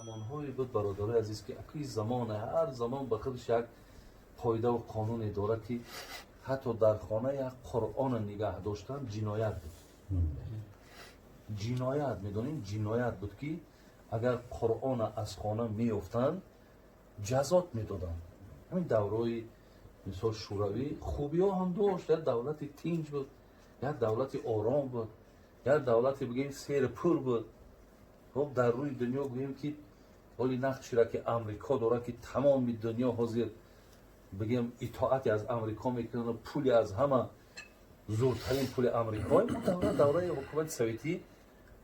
زمان‌های بود برادرای عزیز که اکی زمان هر زمان به خودش یک قاعده و قانون داره که حتی در خانه یک قرآن نگاه داشتن جنایت بود. جنایت میدونین جنایت بود که اگر قرآن از خانه میافتند جزات میدادن. همین دورای مثال شوروی خوبی ها هم داشت. یک دولت تینج بود، یک دولت آرام بود، یک دولت بگیم سیر پور بود. خب در روی دنیا بگیم که ولی نقشی را که امریکا داره که تمام دنیا حاضر بگیم اطاعتی از امریکا میکنه، پولی از همه زورترین پول امریکا. دوره حکومت سویتی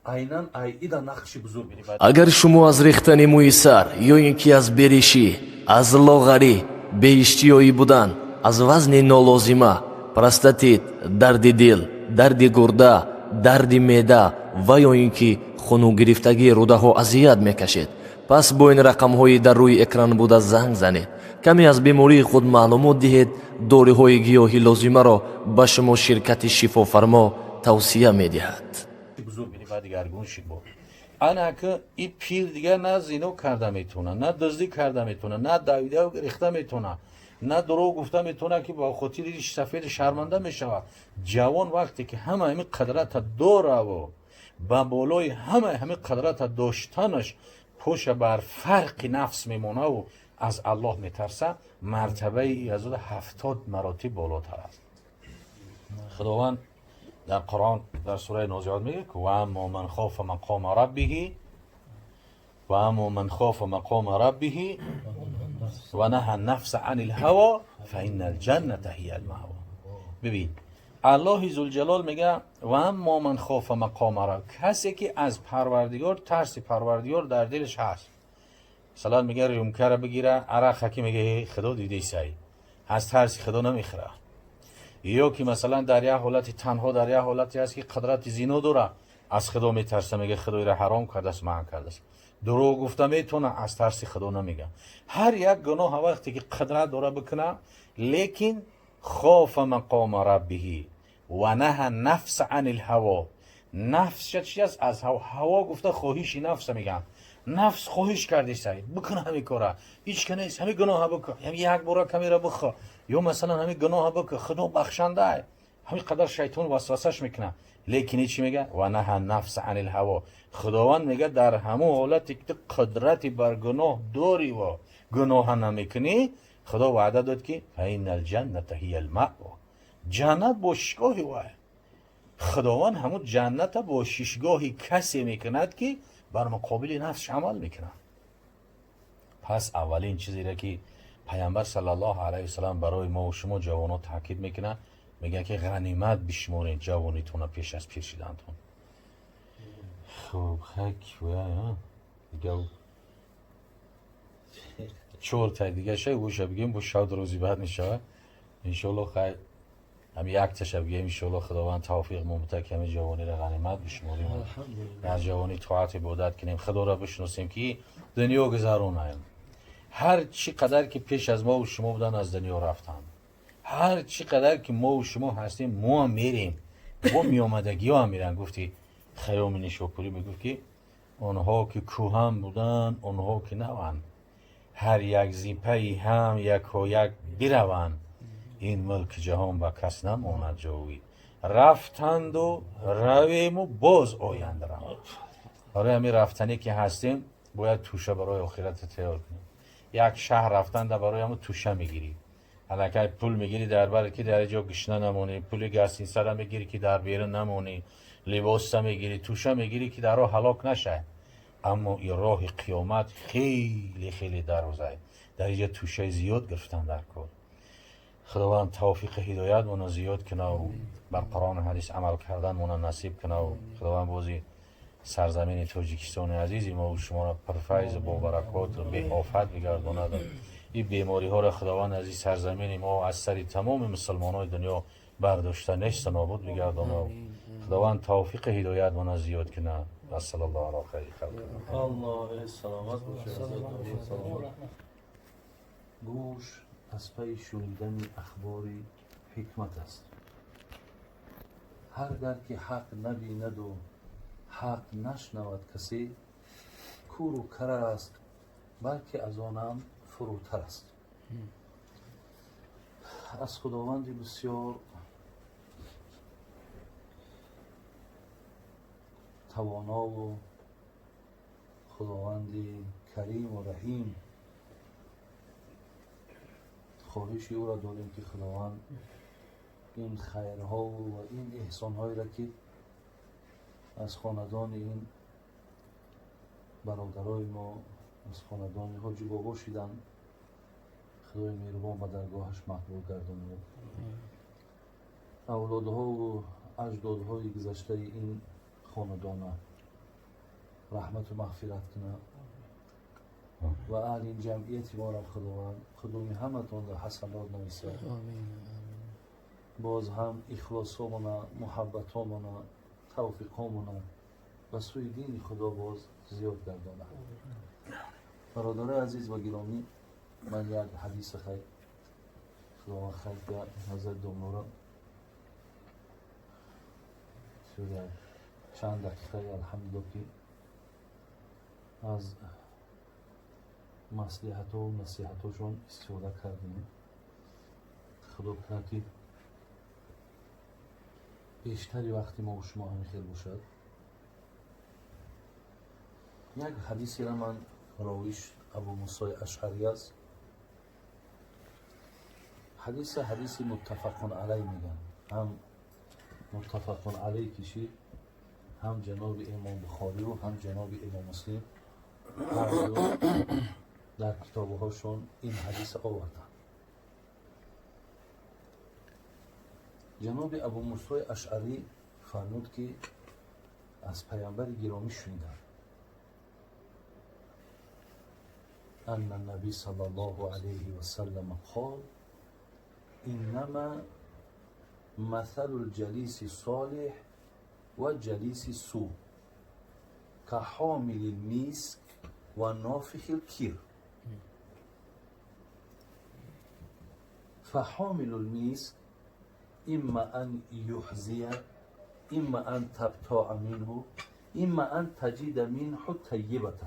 عیناً ایده نقشی بزرگ بود. اگر شما از ریختن موی سر یا اینکه از بریشی، از لاغری، بی‌اشتیایی بودن، از وزن نالازمه، پروستاتیت، درد دل، درد گرده، درد معده و یا اینکه خونو گرفتگی روده ها اذیت میکشید، پس با این رقم های در روی اکران بوده زنگ زنید. کمی از بیماری خود معلومات دهید. داروی های گیاهی لازمه را به شما شرکت شفافرما توصیه میدهد. و دیگرگون شید بود. انا که این پیر دیگه نه زینو کرده میتونه، نه دزدی کرده میتونه، نه دویده و گریخته میتونه، نه دروغ گفته میتونه که با خاطر سفید شرمنده میشود. جوان وقتی که همه قدرت داره و با بالای همه قدرت داشتنش پشت بر فرق نفس میمونه و از الله میترسه، مرتبه ای از 70 مراتب بالاتر است. خداوند در قرآن در سوره نازعات میگه که و اما من خاف مقام ربه و نهى النفس عن الهوى فإن الجنة هي المأوى. ببین الله ذوالجلال میگه و اما من خاف مقام ربه، کسی که از پروردگار ترس پروردگار در دلش هست. مثلا میگه ریمکه را بگیره، عرق که میگه خدا دیده سعی، از ترس خدا نمیخوره. یا که مثلا در یه حالت تنها در یه حالتی هست که قدرت زینا داره، از خدا میترسه، میگه خدای را حرام کرده است، منع کرده است. دروغ گفته میتونه، از ترس خدا نمیگه. هر یک گناه وقتی که قدرت داره بکنه، لیکن خاف مقام ربه و نهى نفس عن الهوى. نفس چی است؟ از هوا گفته خواهش نفس میگن. نفس خواهش کرده سعی بکنه همین کارا، هیچ کنه همین گناه بکن، همین یک بار کمی را بخوا، یا مثلا همین گناه بکن، خدا بخشنده. همین قدر شیطان وسوسش میکنه، لیکن چی میگه؟ و نه نفس عن الهوا. خداوند میگه در همون حالتی که قدرت بر گناه داری و گناه نمیکنی، خدا وعده داد که فإن الجنة هی المأوى. جنت باشگاهی وای. خداوند همون جنت با ششگاهی کسی میکند که بر مقابل نفسش عمل میکنه. پس اولین چیزی را که پیامبر صلی الله علیه و سلم برای ما و شما جوانان تاکید میکنه، میگه که غنیمت بشمارین جوانیتون پیش از پیر شدنتون. خب خک ویا دیگه چور تا دیگه شای گوشه بگیم با شاد روزی بعد میشه انشالله. خیر هم یک تشه بگیم انشالله خداوند توفیق ممتک همه جوانی را غنیمت بشماریم، از جوانی طاعت عبادت کنیم، خدا را بشناسیم که دنیا گذرونیم. هر چی قدر که پیش از ما و شما بودن از دنیا رفتن، هر چی قدر که ما و شما هستیم ما هم میریم، با میامدگی ها هم میرن. گفتی خیام نیشاپوری میگفت که آنها که کوهن بودن آنها که نوان، هر یک زیپهی هم یک و یک بیروان، این ملک جهان با کس نماند جاوی، رفتند و رویم و باز آیند روند. آره همین رفتنی که هستیم باید توشه برای آخرت تیار کنیم. یک شهر رفتن در برای همون توشه میگیری، الکی پول میگیری در بر که در جا گشنه نمونی، پول گسین سر میگیری که در بیرون نمونی، لباس میگیری، توشه میگیری که در راه هلاک نشه. اما این راه قیامت خیلی خیلی دروازه، در اینجا توشه زیاد گرفتن در کار. خداوند توفیق هدایت مون زیاد کنه و بر قرآن حدیث عمل کردن مون نصیب کنه و خداوند بازی سرزمین تاجیکستان عزیزی ما و شما را پرفیض با برکات و به آفت بگرداند. این بیماری ها را خداوند از این سرزمین ما از سر تمام مسلمان های دنیا برداشته نیست نابود بگرداند. خداوند توفیق هدایت مون زیاد کنه. صلی الله علی خیر خلق. الله سلامت باشه. گوش از پی شنیدن اخباری حکمت است. هر در که حق نبیند و حق نشنود کسی، کور و کر است، بلکه از آن هم فروتر است. از خداوند بسیار توانا و خداوند کریم و رحیم خواهش او را داریم که خداوند این خیرها و این احسانهایی را که از خاندان این برادرای ما از خاندان حاجی بابا شدن، خدای مهربان به درگاهش مقبول گردانه، اولادها و اجدادهای گذشته این خاندان رحمت و مغفرت کنه و اهل این جمعیت ما را خداوند کدوم همتون را حسنات نویسه. باز هم اخلاصامون، محبتامون، توفیقامون و سوی دین خدا باز زیاد گردانه. برادر عزیز و گرامی، من یک حدیث خیر خداوند خیر کرد حضرت دمنورا شده چند دقیقه الحمدلله که از مصلحت و نصیحتاشون استفاده کردیم. خدا کنه که بیشتری وقتی ما و شما همین خیل باشد. یک حدیثی را من راویش ابو موسی اشعری است. حدیث متفق علیه میگن، هم متفق علیه کشید، هم جناب امام بخاری و هم جناب امام مسلم هر دو در کتابهاشون این حدیث آوردن. جناب ابو موسی اشعری فرمود که از پیامبر گرامی شنیدم ان النبی صلی الله علیه و سلم قال انما مثل الجلیس صالح و جلیس سو که حامل المسک و نافخ الکیر. فحامل المسك إما أن يحزي، إما أن تبتاع منه، إما أن تجد منه طيبة،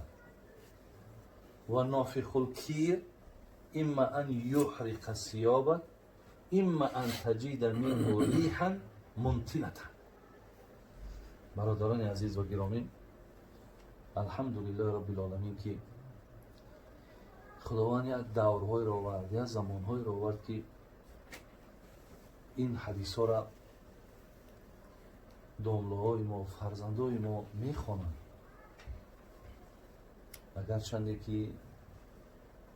ونافخ الكير إما أن يحرق ثيابك، إما أن تجد منه ريحا منتنة. برادران عزیز و گرامی، الحمدلله رب العالمین که خداوند یک دورهای را آورد، یک زمانهای را آورد که این حدیث ها را دامله‌های ما، فرزندای ما میخوانند، اگرچند که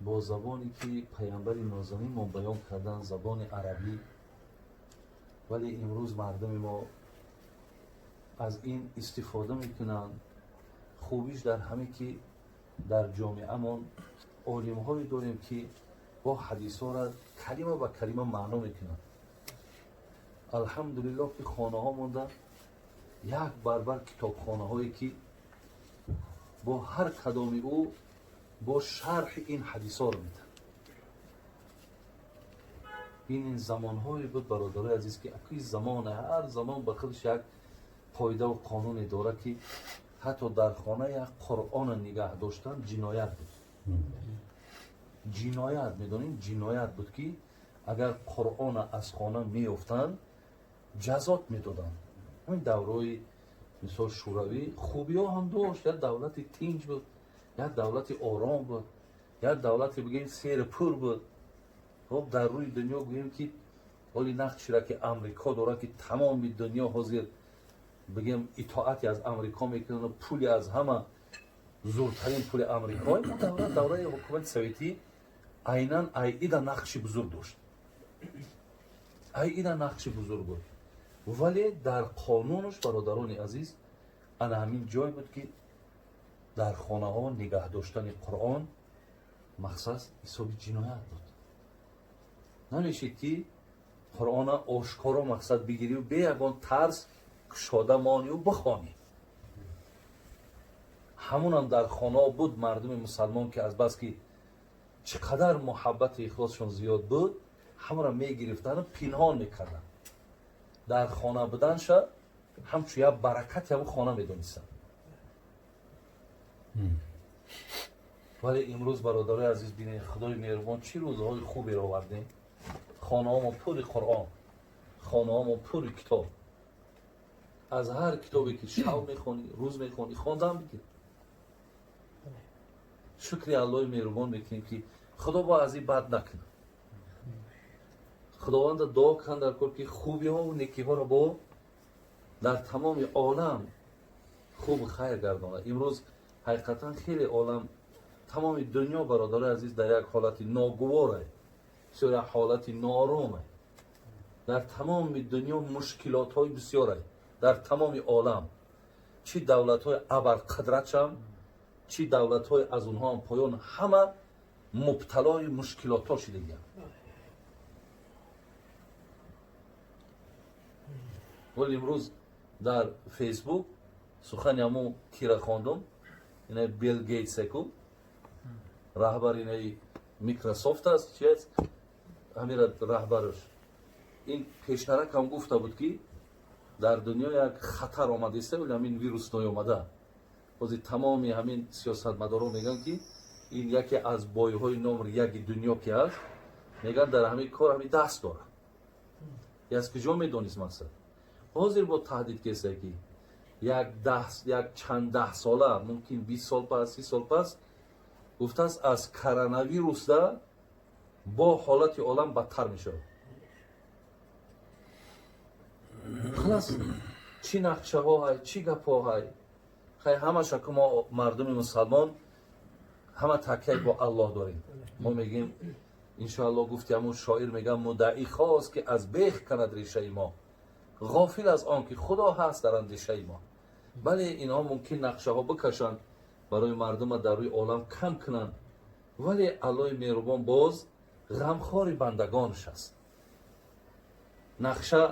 با زبانی که پیامبر نازنین ما بیان کردن، زبان عربی، ولی امروز مردم ما از این استفاده میکنن. خوبیش در همه که در جامعه ما عالم هایی داریم که با حدیث ها را کلمه به کلمه معنا میکنن. الحمدلله که خانه ها مونده یک بربر کتاب خانه هایی که با هر کدام او با شرح این حدیث ها رو میدن. این زمان های بود برادرای عزیز که اکی زمان، هر زمان به خودش یک قاعده و قانون داره که حتی در خانه یک قرآن نگه داشتن جنایت بود. جنایت میدونین، جنایت بود که اگر قرآن از خانه میافتن جزات میدادن. همین دورای مثال شوروی خوبی ها هم داشت، یک دولت تینج بود، یک دولت آرام بود، یک دولت بگیم سیر پور بود. خب در روی دنیا بگیم که ولی نقشی را که امریکا داره که تمام دنیا حاضر بگیم اطاعتی از امریکا میکنن، پولی از همه زورترین پول امریکا. این دوره حکومت سویتی عیناً ایده نقش بزرگ داشت، ایده نقش بزرگ بود، ولی در قانونش برادران عزیز انا همین جای بود که در خانه ها نگه داشتن قرآن مخصوص حساب جنایت بود. نمیشه که قرآن آشکارا مقصد بگیری و به یگان ترس کشاده مانی و بخوانی. همون هم در خانه ها بود مردم مسلمان که از بس که چقدر محبت اخلاصشون زیاد بود همون هم میگرفتن و پنهان میکردن. در خانه بودنش همچون یک برکت همون خانه میدونستن. ولی امروز برادرای عزیز بینید خدای مهربان چی روزهای خوبی رو آوردیم. خانه‌ها پر قرآن، خانه‌ها پر کتاب. از هر کتابی که شب میخونی، روز میخونی، خواندن بگیر. شکر الله مهربان میکنیم که خدا با از این بد نکنه. خداوند دعا کن در کل که خوبی ها و نیکی ها رو با در تمام عالم خوب خیر گردانه. امروز حقیقتا خیلی عالم تمام دنیا برادر عزیز در یک حالت ناگواره، در حالت نارامه. در تمام دنیا مشکلات های بسیاره در تمام عالم. چی دولت های ابرقدرت هم، چی دولت های از اونها هم پایان، همه مبتلای مشکلات ها شده گیم. ولی امروز در فیسبوک سخن همو کی را خواندم، اینه بیل گیتس کو رهبر اینه میکروسافت است، چی است همین رهبرش. این پیشترک هم گفته بود که در دنیا یک خطر آمده است، ولی همین ویروس نوی آمده. بازی تمامی همین سیاستمداران میگن که این یکی از بایهای نمره یک دنیا که هست، میگن در همین کار همین دست داره. یا از کجا میدونید مثلا حاضر با تهدید کسی که یک چند ده ساله، ممکن 20 سال پس 30 سال پس گفته است از کرونا ویروس ده با حالت عالم بدتر میشه. خلاص چی نقشه ها های، چی گپ ها های، خیلی همه شکل ما مردم مسلمان همه تکیه با الله داریم. ما میگیم انشاءالله گفتی همون شاعر میگم مدعی خواست که از بیخ کند ریشه ما، غافل از آن که خدا هست در اندیشه ما. بله اینها ممکن نقشه ها بکشند برای مردم در روی عالم کم کنند، ولی الله مهربان باز غمخوار بندگانش است. نقشه